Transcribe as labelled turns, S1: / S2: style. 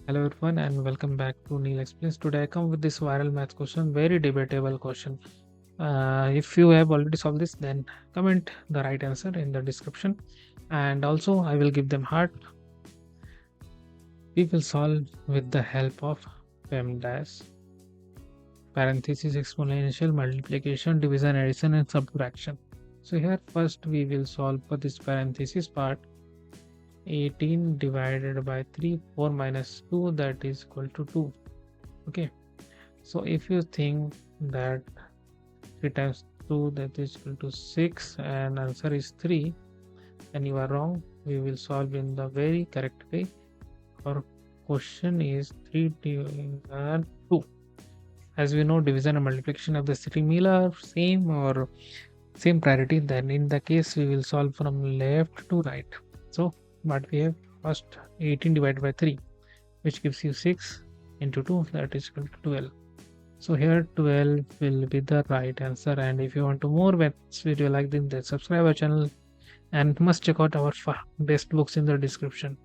S1: Hello everyone and welcome back to Neil Explains. Today I come with this viral math question, very debatable question. If you have already solved this, then comment the right answer in the description, and also I will give them heart. We will solve with the help of PEMDAS, parenthesis, exponential, multiplication, division, addition, and subtraction. So here first we will solve for this parenthesis part. 18 divided by 3, 4 minus 2, that is equal to 2. Okay, so if you think that 3 times 2 that is equal to 6 and answer is 3, then you are wrong. We will solve in the very correct way. Our question is 3 divided 2. As we know, division and multiplication of the similar, same or same priority, then in the case we will solve from left to right. So what we have, first 18 divided by 3, which gives you 6 into 2, that is equal to 12. So here 12 will be the right answer. And if you want to more maths video like this, then subscribe our channel and must check out our best books in the description.